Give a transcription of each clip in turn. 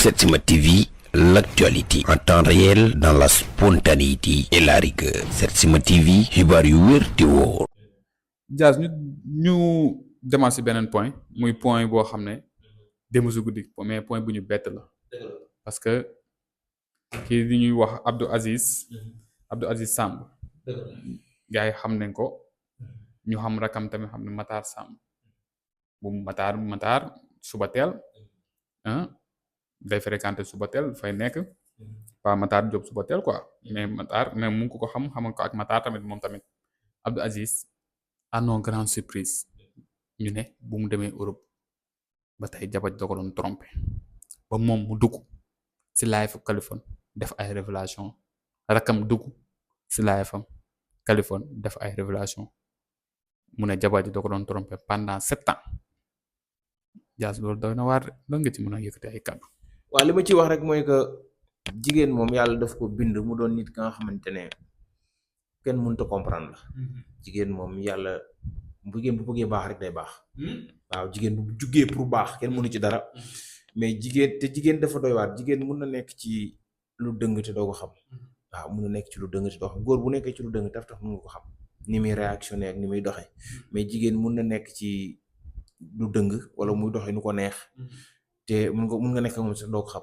Setsima TV, l'actualité en temps réel dans la spontanéité et la rigueur. Setsima TV, xibaar yu wér te wóor. Diaz ñu demaat si beneen point muy point boo xam ne démb si guddi mais point bu ñu bett la parce que kii di ñuy wax Abdou Aziz Samb gars yi xam nañ ko ñu xam rakam tamit xam ne Matar Samb bu Matar suba teel day fréquenté suba teel fay nekk pas Matar Diop suba teel quoi mais Matar mais mu ngi ko xam ko ak Matar tamit moom tamit Abdou Aziz à non grande surprise ñu ne bu mu demee Europe ba tey jabar da ko doon trompé ba moom mu dugg si live Kaliphone def ay révélation rakam dugg si live am Kaliphone def ay révélation mu ne jabar ji da ko doon trompé pendant 7 ans Diaz loolu doy na waar lan nga ci mën a yëkkati ay kàddu. waaw li ma ci wax rek mooy que jigéen moom yàlla daf ko bind mu doon nit ka nga xamante ne kenn mënut a comprendre la jigéen moom yàlla jigéen bu bëggee baax rek day baax waaw jigéen bu jugee pour baax kenn mënu ci dara mais jigéen dafa doy waar jigéen mun na nekk ci lu dëng te doo ko xam waaw mun na nekk ci lu dëng te doo ko xam góor bu nekkee ci lu dëng taf mun nga ko xam ni muy réactionné ak ni muy doxee mais jigéen mun na nekk ci lu dëng wala muy doxee nu ko neex te mun nga nekk moom sax doo ko xam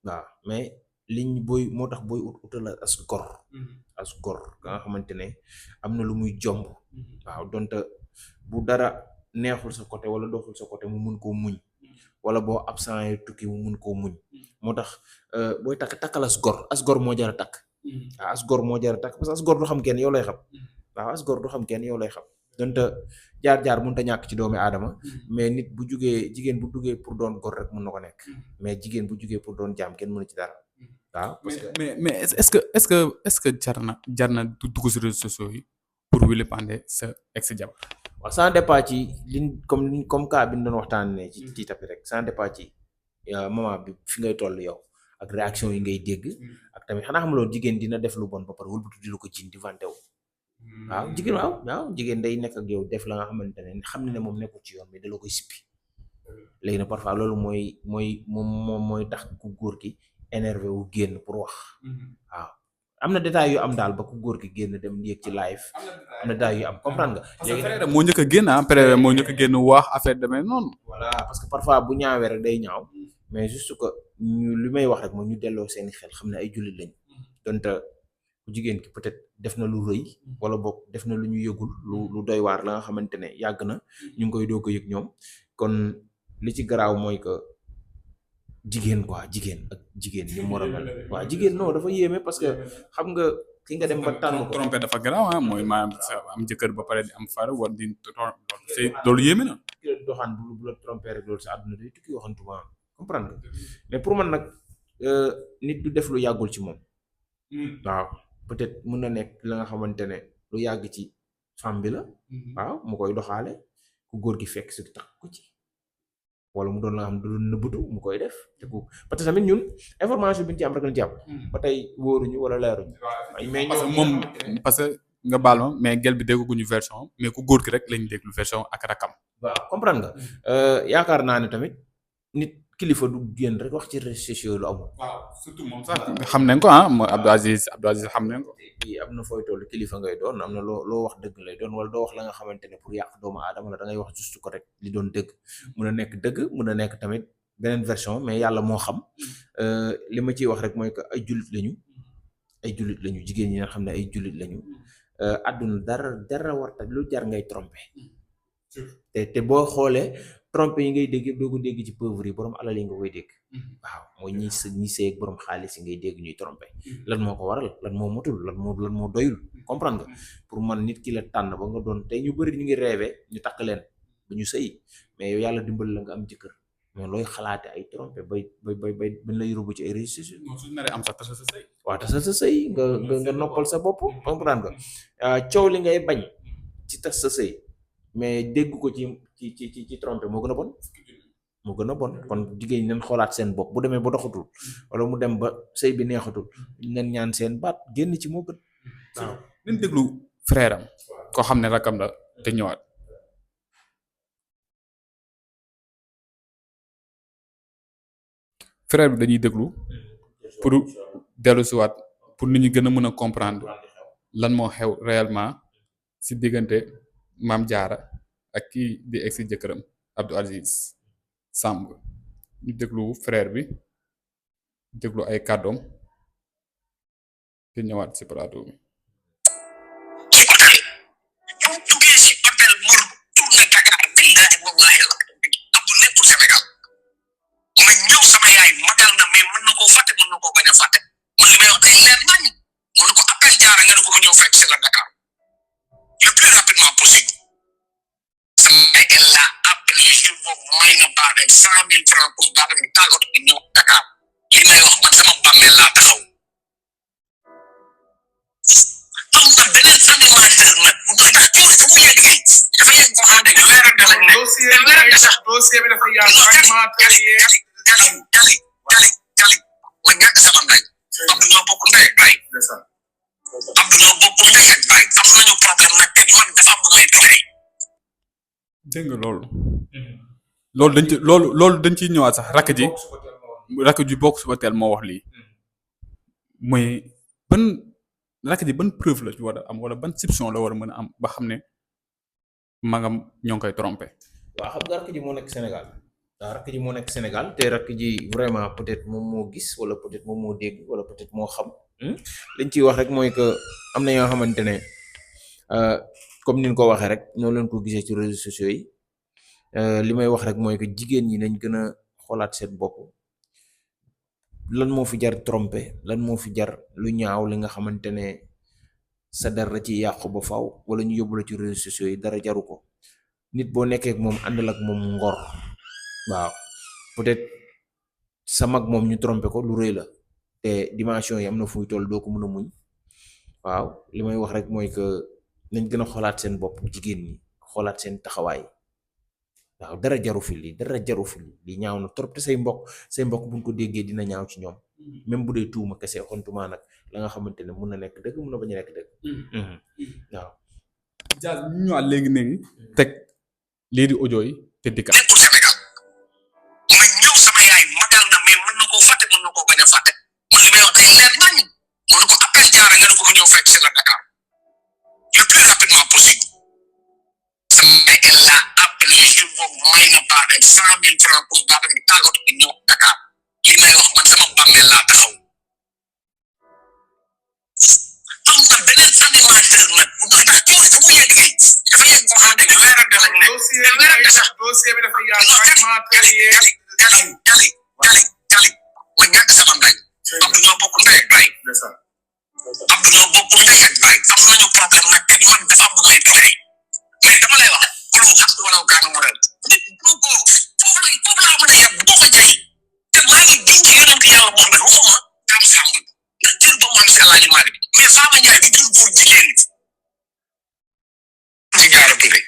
waaw mais liñ moo tax booy utal as gor nga xamante ne am na lu muy jomb waaw donte bu dara neexul sa côté wala doxul sa côté mu mun koo muñ wala boo absent yi tukki mu mun koo muñ moo tax booy takkal as gor moo jar a takk waaw as gor moo jar a takk parce que as gor du xam kenn yow lay xam waaw as gor du xam kenn yow lay xam donte jaar mënut a ñàkk ci doomi aadama mais nit bu jigéen bu duggee pour doon gor rek mën na ko nekk mais jigéen bu jugee pour doon jaam kenn mënu ci dara waaw. mais est-ce que jar na dugg si réseaux sociaux yi pour Wily Pandé sa ex jabar. waaw sans départ ci liñ comme cas bi ñu doon waxtaanee ci tapis rek sans départ ci moment bi fi ngay toll yow ak réaction yi ngay dégg ak tamit xanaa xam loolu jigéen dina def lu bon ba pare wëlbatu di lu ko jiin di vanté wu. waaw jigéen day nekk ak yow def la nga xamante ne xam ne moom nekkul ci yoon mais da la koy sippi léegi nag parfois loolu mooy tax ku góor ki énervé wu génn pour wax waaw am na détails yu am daal ba ku góor ki génn dem yéeg ci live am na détails yu am comprendre nga. léegi nag moo njëkk a génn après moo njëkk a génn wax affaire demee noonu. voilà parce que parfois bu ñaawee rek day ñaaw mais juste que li may wax rek mooy ñu delloo seeni xel xam ne ay jullit lañ donte ku jigéen ki peut-être def na lu rëy wala boog def na lu ñu yëgul lu doy waar la nga xamante ne yàgg na ñu ngi koy doog a yëg ñoom kon li ci garaaw mooy que jigéen ak jigéen ñu war a mel waaw jigéen non dafa yéeme parce que xam nga ki nga dem ba tànn ko trompé dafa garaaw mooy maanaam am jëkkër ba pare di am far war di loolu yéeme na ki la doxaan bu la trompé rek loolu sa àdduna day tukki waxantuma comprendre nga mais pour man nag nit du def lu yàggul ci moom waaw peut-être mun na nekk la nga xamante ne lu yàgg ci femme bi la waaw mu koy doxaale ku góor gi fekk su tax ko ci wala mu doon la nga xam ne doon nëbbatu mu koy def te parce que tamit ñun information bi ñu ci am rek lañ ci am ba tey wóoruñu wala leeruñu mais parce que moom parce que nga baal ma mais gel bi dégguñu version mais ku góor gi rek lañ déglu version ak rakam waaw comprendre nga yaakaar naa ne tamit nit kilifa du génn rek wax ci réseaux sociaux lu amul. waaw surtout moom sax xam nañ ko mooy Abdou Aziz xam nañ ko. am na fooy toll kilifa ngay doon am na loo wax dëgg lay doon wala doo wax la nga xamante ne pour yàq doomu aadama la da ngay wax juste ko rek li doon dëgg mun a nekk dëgg mun a nekk tamit beneen version mais yàlla moo xam li ma ciy wax rek mooy que ay jullit lañu jigéen ñi nga xam ne ay jullit lañu àdduna dara warta lu jar ngay trompé te boo xoolee. trompé yi ngay dégg doo ko dégg ci pauvre yi borom alal yi nga koy dégg waaw mooy ñi seeg borom xaalis yi ngay dégg ñuy trompé lan moo ko waral lan moo motul lan moo doyul comprendre nga pour man nit ki la tànn ba nga doon tey ñu bëri ñu ngi rêvé ñu takk leen ba ñu sëy mais yow yàlla dimbali la nga am jëkkër mais looy xalaate ay trompé bay bañ lay yóbbu ci ay réseaux sociaux am sax tasal sa sëy waaw tasal sa sëy nga noppal sa bopp comprendre nga coow li ngay bañ ci tas sa sëy mais dégg ko ci trompé moo gën a bon kon jigéen ñi nañ xoolaat seen bopp bu demee ba doxatul wala mu dem ba sëy bi neexatul nañ ñaan seen baat génn ci moo gën waaw nañ déglu frère am koo xam ne rakam la te ñëwaat. frère bi dañuy déglu pour dellu siwaat pour nit ñi gën a mën a comprendre lan moo xew réellement si diggante Maam Jaara ak kii di ex jëkkëram Abdou Aziz Samb ñu déglu frère bi déglu ay kàddoom te ñëwaat si plateau bi. ci hôtel bu duggee si hôtel mu tourné Dakar billahi wallahi Abdou nekkul Sénégal ma ñëw sama yaay magal na mais mën na koo fàtte mën na koo bañ a fàtte man li may wax day leer nañ mu ne ko appel Jaara nga ne ko mu ñëw fekk si la Dakar le plus rapidement possible sama yaay elle l'a appelé jour boobu may na baax de 100 000 francs pour baax de tàggatu ko ñëw Dakar li may wax man sama bàmmeel laa taxaw am na beneen animateur nag bu doy ndax coono fu mu yegg nii dafa yegg boo xam ne weerante lañ ne weerante sax dossier bi dafa yaatu animateur yi jali ma ñàkk sama ndey Abdou ñoo bokk ndey ak baay Abdou ñoo bokk ndey ak baay am nañu problème nag te man dafa am lu may doxee dégg nga loolu dañ ciy ñëwaat sax rakk ji bokk suba teel moo wax lii mooy rakk ji ban preuve la ci war a am wala ban soupçon la war a mën a am ba xam ne magam ñoo ngi koy trompé. waaw xam nga rakk ji moo nekk Sénégal rakk ji moo nekk Sénégal te rakk ji vraiment peut-être moom moo gis wala peut-être moom moo dégg wala peut-être moo xam liñ ciy wax rek mooy que am na yoo xamante ne comme ni ñu ko waxee rek ñoo leen ko gisee ci réseaux sociaux yi li may wax rek mooy que jigéen ñi nañ gën a xoolaat seen bopp lan moo fi jar trompé lan moo fi jar lu ñaaw li nga xamante ne sa dara ci yàqu ba faw wala ñu yóbbu la ci réseaux sociaux yi dara jaru ko nit boo nekkee ak moom àndal ak moom ngor waaw peut-être sa mag moom ñu trompé ko lu rëy la te dimension yi am na fuy toll doo ko mën a muñ waaw li may wax rek mooy que nañ gën a xoolaat seen bopp jigéen ñi xoolaat seen taxawaay waaw dara jaru fi lii ñaaw na trop te say mbokk buñ ko déggee dina ñaaw ci ñoom même bu dee tuuma kese xontuma nag la nga xamante ne mun na nekk dëgg mun na bañ a nekk dëgg waaw Diaz ñu ñëwaat léegi teg lii di audio yi te dikka nekkul Sénégal ma ñëw sama yaay magal na mais mën na koo fàtte mën na koo bañ a fàtte man li may wax day leer nañ mu ne ko appel Jaara nga ne ko mu ñëw fekk si la Dakar le plus rapidement possible sama yaay elle l'a appelé jour boobu may na baax de 100 000 francs pour baax de tàggatu ko ñëw Dakar li may wax man sama bàmmeel laa taxaw am na beneen animateur nag bu doy ndax coono fu mu yegg nii dafa yegg boo xam ne weerante lañ ne weerante sax dossier bi dafa yaatu animateur yi jali ma ñàkk sama ndey Abdou ñoo bokk ndey ak baay Abdou ñoo bokk ndey ak baay am nañu problème nag te man dafa am lu may doxee mais dama lay wax kulu xam wala kaanu mu ren nit ko foofu laa mën a yem boo ko jay te maa ngi giñ ci yonent yàlla wax ne waxuma daam sàmm ndax jël ba mu am si Alaaji Maalik mais Fama Ndiaye di jur góor jigéen ci Jaara Touré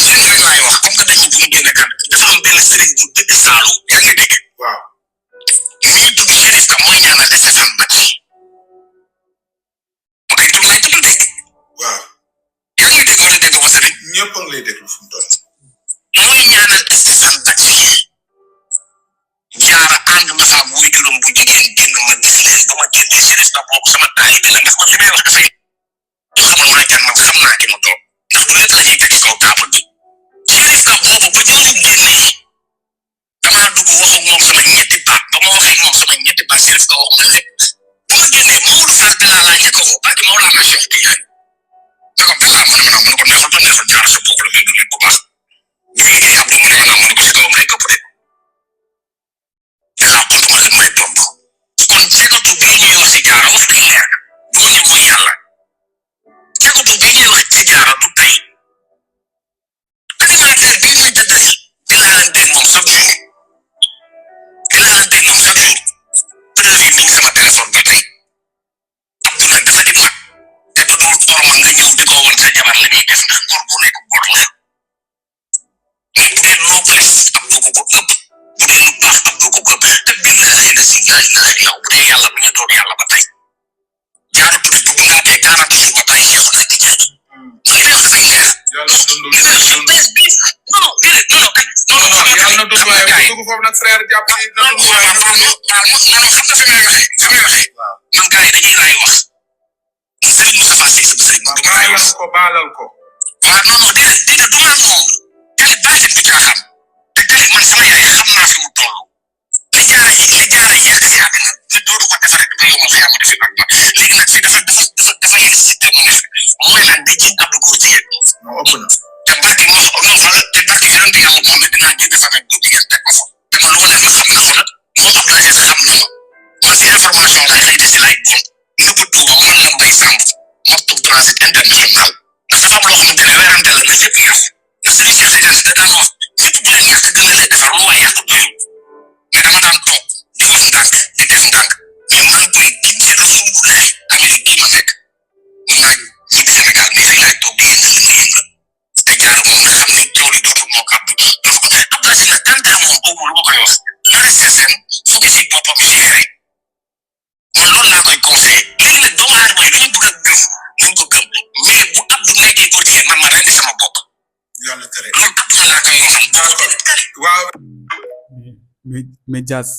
leen rek laay wax comme que dañu buñu génne kat dafa am benn sëriñ bu dëgg Saalum yaa ngi dégg waaw ñuy tudd Chérif Ka mooy ñaanal Stéphane Bati ma koy tudd lay tudd de waaw yaa ngi dégg wala dégg ko sëriñ ñëpp a ngi lay déglu fu mu toll mooy ñaanal Stéphane Bati Jaara ànd na fa muy juróom bu jigéen génn ma gis leen ba ma génnee Chérif Ka boobu sama taalibe la ndax man li may wax dafay xamal maa kan man xam naa ki ma toog ndax du lépp la ñuy teg ci kaw taabal bi Chérif Ka boobu ba ñooñu génnee damaa dugg wax ak moom sama ñetti baat ba ma waxee moom sama ñetti baat Chérif Ka wax ma lépp bu ma génnee Mamadou Fall bi laa njëkk a woo barke Mawlana Cheikh Tidiane ne ko Bella mu ne ma ne ko neexul ba neexul Jaara sa bopp la mais du nit bu baax ñu liggéey Abdou mu ne ma ne ko si kawam lay këpp de te laa tontu ma leen may tontu kon cegatu bii ñuy wax si Jaara wax dëgg leer doo ne mooy yàlla cegatu bii ñuy wax si Jaara du tey animateur bii muy tëdd si di laalanteeg moom chaque jour preuve yi mi ngi sama téléphone ba tey Abdou nag dafa di mag te du dul xorma nga ñëw di ko woon sa jabar la ñuy def ndax góor bu nekk góor la mais bu dee noblesse Abdou ko ko ëpp bu dee lu baax Abdou ko ko ëpp te billahi la si laa ilaha illa bu dee yàlla mi nga doon yàlla ba tey Jaara Touré dugg naa tey 40 jours ba tey Cheikh na di jaay li may wax dafay leer non non déedéet non yàlla na dugg waaye bu dugg foofu nag frère jàpp ci na dugg waaye non xam nga fi may waxee man gars yi dañuy laay wax Serigne Moustapha Sy sama Serigne man dama laay wax baalal ko waaw non non déedéet du maa noonu kali bàyyi leen fi caaxaan te kali man sama yaay xam naa fi mu toll li jaara yàq si àddina ni doodu ko defaree dama yow ma xëy am defi ak ma léegi nag fii dafa yegg si te mu ne fi mooy lan di jiñ Abdou góor jigéen non ëpp na te barke non xoolal te barke yonent yàlla Muhammad dinaa génne famille góor jigéen teg ko fa te man lu ma leen ma xam ne xoolal moo Abdou Aziz xam na ma man si information laay xëy di si laay bon nga ko tuuba man la Mbaye Samb Maktoum Transit International ndax dafa am loo xamante ne werante la na lépp yàqu ndax suñu Cheikh Tidiane da daan wax nit bu leen ñàkk gën a lee defar lu waay yàq doyul mais dama daan toog di wax ndànk di def ndànk mais maa ngi koy ginnee Rasulullah Amérique bii ma nekk mun naa ñibbi Sénégal mais fii laay toog di yëngal li ma yëngal te jaar moom nga xam ne tool yi dootul moo kàddu dafa ko Abdou Aziz nag kantar moom boobu lu ma koy wax yore système fokki si boppam géré man loolu laa koy conseillé léegi nag doomu aadama yi lu ñu bëgg a gëm nañ ko gëm mais bu Abdou nekkee góor jigéen man ma rendi sama bopp yàlla tere loolu Abdou laa koy waxal waaw mais Diaz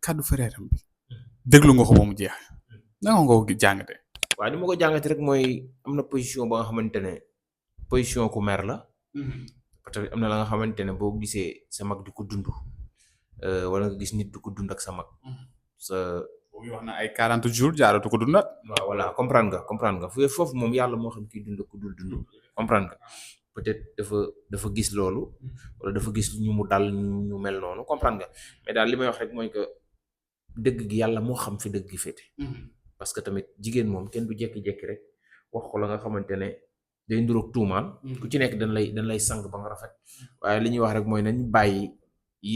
kaddu frère am bi déglu nga ko ba mu jeex naka nga ko jàngate. waaw ni ma ko jàngate rek mooy am na position ba nga xamante ne position ku mer la parce que am na la nga xamante ne boo gisee sa mag di ko dund wala nga gis nit di ko dund ak sa mag sa boobu wax na ay 40 jours jaaratu ko dundat. waaw voilà comprendre nga foofu moom yàlla moo xam kii dund ku dul dund comprendre nga peut-être dafa gis loolu wala dafa gis ñu mu dal ñu mel noonu comprendre nga mais daal li may wax rek mooy que dëgg gi yàlla moo xam fi dëgg gi féete parce que tamit jigéen moom kenn du jekki-jekki rek wax ko la nga xamante ne day nduroog tuumaal ku ci nekk dañ lay sang ba nga rafet waaye li ñuy wax rek mooy nañ bàyyi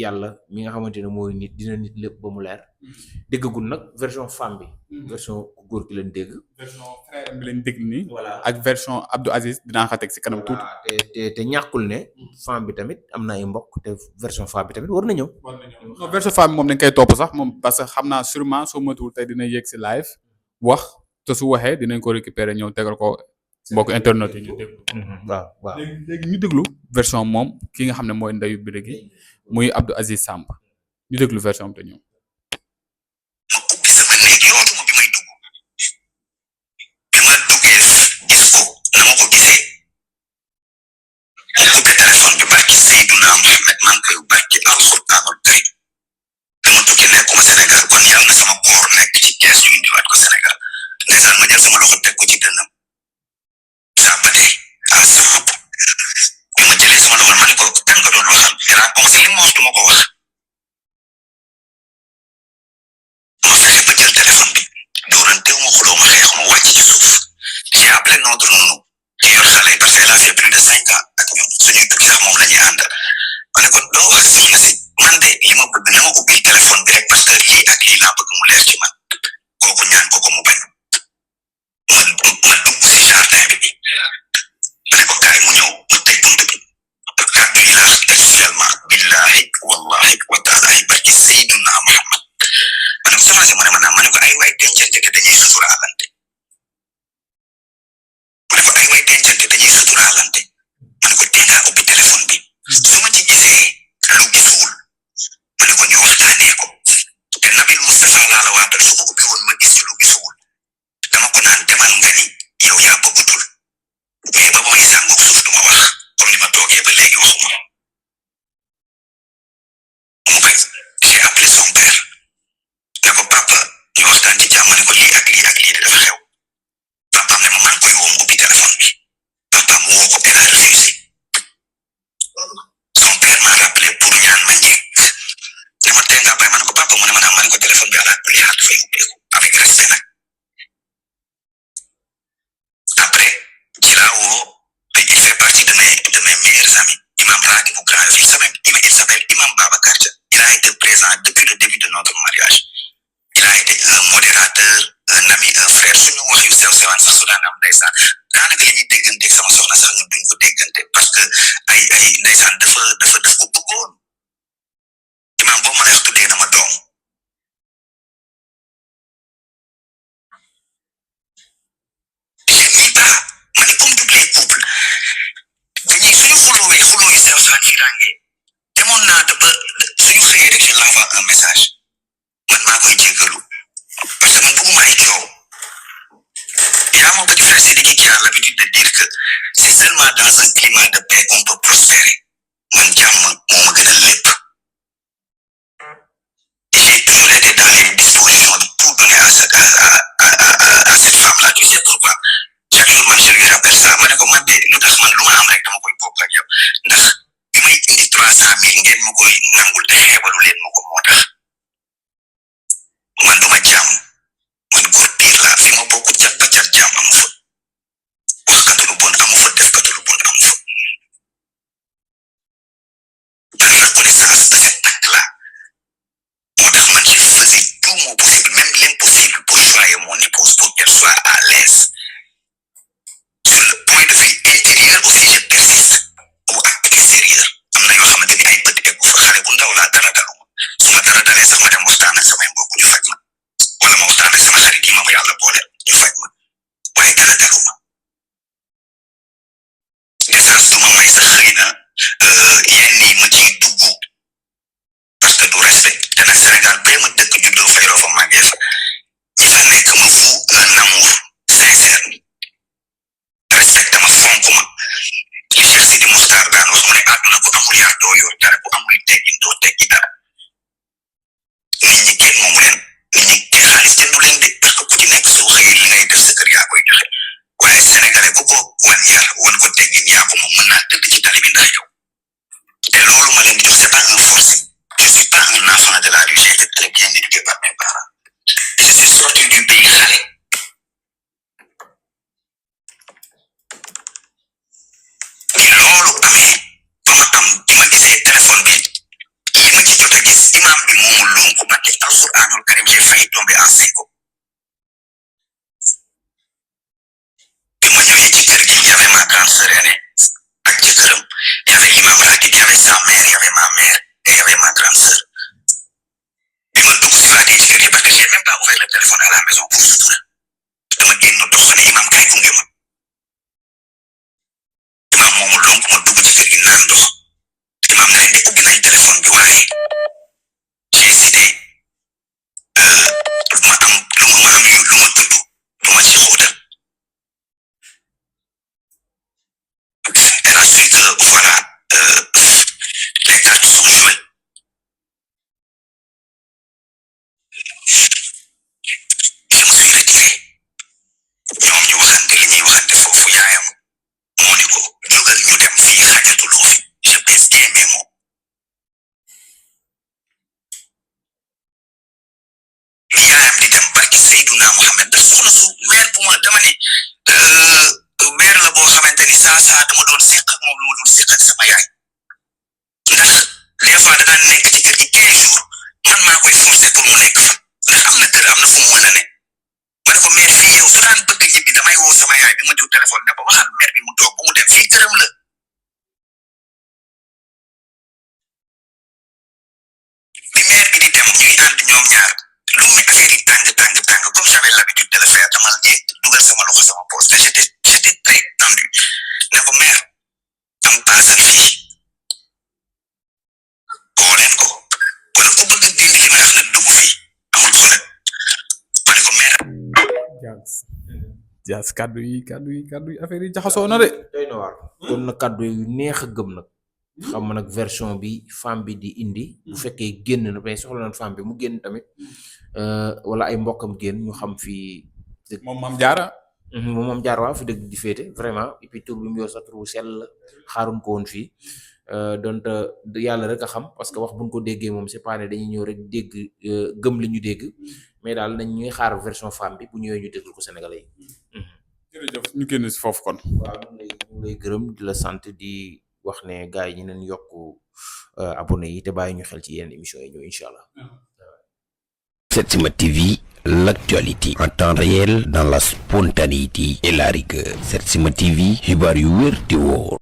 yàlla mi nga xamante ne mooy nit dina nit lépp ba mu leer déggagul nag version femme bi version ku góor ki leen dégg version frère bi leen dégg nii. voilà ak version Abdou Aziz dinaa ko teg si kanam tuuti. te ñàkkul ne femme bi tamit am na ay mbokk te version femme bi tamit war na ñëw non version femme bi moom dañ koy topp sax moom parce que xam naa sûrement soo moytuwul tey dina yéeg si live wax te su waxee dinañ ko récupérer ñëw tegal ko mbokk internet yi ñu déglu. waaw léegi ñu déglu version moom ki nga xam ne mooy ndeyu bi gi muy Abdou Aziz Samb ñu déglu version am te ñëw. ma ubbi sama néeg yootuma bi may dugg bi ma duggee gis ko na ma ko gisee ma ubbi téléphone bi barki Seydina Mohamed maa ngi koy barki alxuraanul karim dama tukki nekkuma Sénégal kon yàlla na sama koor nekk ci kees ñu indiwaat ko Sénégal ndeysaan ma jël sama loxo teg ko ci dënnam saa ba dee à sàpp bi ma jëlee sama loxo ma ne ko kan nga doon waxal dinaa conseillé li ma wax du ma ko wax ma fexe ba jël téléphone bi dóoranteew ma xuloo ma xeex ma wàcc ci suuf j'ai appelé notre nounou ki yor xale yi parce qu'elle a fait plus de 5 ans ak ñun suñuy tukki sax moom la ñuy àndal ma ne ko doo wax soxna si man de li ma bëgg na ma ubbil téléphone bi rek parce que lii ak lii laa bëgg mu leer ci man kooku ñaan ko mu bañ ma dugg si jardin bi ma ne ko kaay mu ñëw ma tëj bunt bi kàddu yi laa actuellement billahi wallahi wa taalahi barki Seydina Muhammad ma ne ko soxna si ma ne ko ay waay dencante te dañuy suturaalante ma ne ko ay waay dencante dañuy suturaalante ma ne ko tee ngaa ubbi téléphone bi su ma ci gisee lu gisuwul ma ne ko ñu waxtaanee ko te Nabil Moustapha laa la waatal su ko ubbi woon ma gis ci lu gisuwul dama ko naan demal nga ni yow yaa bëggutul mais ba mooy sàngoog suuf du ma wax comme ni ma toogee ba léegi waxuma mu koy j'ai appelé son père ne ko papa ñu waxtaan ci jàmm ne ko lii ak lii ak lii dafa xew papaam ne ma maa ngi koy woo mu ubbi téléphone bi papaam woo ko elle a refusé son père m'a rappelé pour ñaan ma njëkk ne ma tey nga bàyyi ma ne ko papa mu ne ma naa ma ne ko téléphone bi ala kulli xaal dafay ubbeeku avec respect nag après ci laa woo il fait partie de mes meilleurs amis imam Raki bu Grand Yoff il s'appelle Imam Babacar Dia il a été présent depuis le début de notre mariage il a été un modérateur un ami un frère suñu wax yu sew sewaan sax su daan am ndeysaan daanaka li ñuy dégganteeg sama soxna sax ñun duñ ko déggante parce que ay ndeysaan daf ko bëggoon imam boo ma lay wax tuddee na ma doom je nie pas ma ne comme tous les couples dañuy suñu xuloo yu sew sewaan fi ràngee demoon naa a l'habitude de dire que c'est seulement dans un climat de paix qu'on peut prospérer. Man jàmm moo ma gënal lépp. J'ai toujours été dans les dispositions de tout donner à cette femme-là. Tu sais pourquoi? Chaque jour man je lui rappelle ça. Ma ne ko man de lu tax man lu ma am rek dama koy bokk ak yow. Ndax bi may indi 300,000 ngeen ma koy nangul te xeebalu leen ma ko moo tax. Man duma jàmm. Man góor piir laa fi ma bokk cat ba cat jàmm amu fa. Waxkatu lu bon amu fa, defkatu lu bon amu fa. La reconnaissance de cet acte-là. Moo tax man je faisais tout mon possible, même l'impossible, pour choyer mon épouse pour qu'elle soit à l'aise. Sur le point de vue intérieur aussi, je persiste. Bu acte extérieur. Am na yoo xamante ni ay bët eggu fa xale bu ndaw laa dara daluma. Su ma dara dalee sax ma dem waxtaan ak samay mbokk ñu faj ma. Wala ma waxtaan ak sama xarit yi ma yàlla boole ñu faj ma. Waaye dara daluma. Essence du ma may sax xëy na yenn yi ma ciy dugg. Parce que du respect. Te nag Sénégal bee ma dëkk juddoo fa yoroo fa màggee fa. Ñi fa nekk ma voue un amour sincère. Respecte ma fonk ma. Li Cheikh Sidi Mokhtar daan wax mu ne àdduna ku amul yar doo yor dara ku amul teggin doo teggi dara. Nit ñi kenn moomu leen. Nit ñi te xaalis jëndu leen de parce que ku ci nekk soo xëyee li ngay def sa kër yaa koy joxe. Waaye Sénégalais ku ko wan yar wan ko teggin yaa ko moom mën naa tëdd ci tali bi ndax yow. Te loolu ma leen di jox c'est pas un forcé. Je suis pas un enfant de la rue, j'ai été très bien éduqué par mes parents. Et je suis sorti du pays xale. Bi loolu amee ba ma am bi ma gisee téléphone bi li ma ci jot a gis imam bi moomu loon ko barke alxuraanul karim j'ai failli tomber enceinte ko. Bi ma ñëwee ci kër gi y avait ma grande sœur aînée ak jëkkëram, y avait l'imam ratib, y avait sa mère, y avait ma mère et y avait ma grande sœur. Bi ma dugg si waatee ci kër gi parce que j'ai même pas ouvert le téléphone à la maison pour sutura. Dama génn dox ne imam kaay gunge ma. Imam moomu lonk ma dugg ci kër gi naan ndox. Imam ne leen de ubbi nañ téléphone bi waaye j'ai décidé lu ma tudd du ma ci xóotal. Elle a su que voilà les cartes sont jouées. Je me suis retiré. Ñoom ñu waxante li ñuy waxante foofu yaayam moo ne ko jógal ñu dem fii xajatuloo fi. Je pèse bien mes mots. Li yaayam di dem barki Seydouna Mohamed daf soxna su weer bu ma dama ne weer la boo xamante ni saa dama doon séq ak moom lu ma doon séq ak sama yaay. Ndax des fois da daan nekk ci kër gi 15 jours man maa koy forcer pour mu nekk fa. Ndax am na kër am na fu mu mën a ne. Ma ne ko mère fii yow su daan bëgg ñibbi damay woo sama yaay bi ma diw téléphone ne ko waxal mère bi mu toog bu mu dem fii këram la. Bi mère bi di dem ñuy ànd ñoom ñaar lu mu affaire yi tàng comme j'avais l'habitude de le faire dama dugal sama loxo sama poche te j'étais très tendu ne ko mère am paasal fii koo leen ko wala ku bëgg dindi li may wax nag dugg fii amul problème ma ne ko mère. Jaas kaddu yi affaire yi jaxasoo na de. doy na waar doon na kaddu yu neex a gëm nag. xam nga nag version bi femme bi di indi. bu fekkee génn na mais soxla na femme bi mu génn tamit. wala ay mbokkam génn ñu xam fii. moom Mame Diarra. moom Diarra waaw fi dëgg di féete vraiment et puis tur bi mu yor sax tur bu sell xaaruñ ko woon fii. donte yàlla rek a xam parce que wax buñ ko déggee moom c'est pas ne dañuy ñëw rek dégg gëm li ñu dégg mais daal nañ ñuy xaar version femme bi bu ñëwee ñu déglu ko Sénégalais yi. jërëjëf ñu génn si foofu kon. waaw ñu lay gërëm di la sant di wax ne gars yi ñu neen yokk abonné yi te bàyyi ñu xel ci yenn émission yi ñëw incha allah. Setsima TV, l'actualité en temps réel dans la spontanéité et la rigueur. Setsima TV, xibaar yu wér te wóor.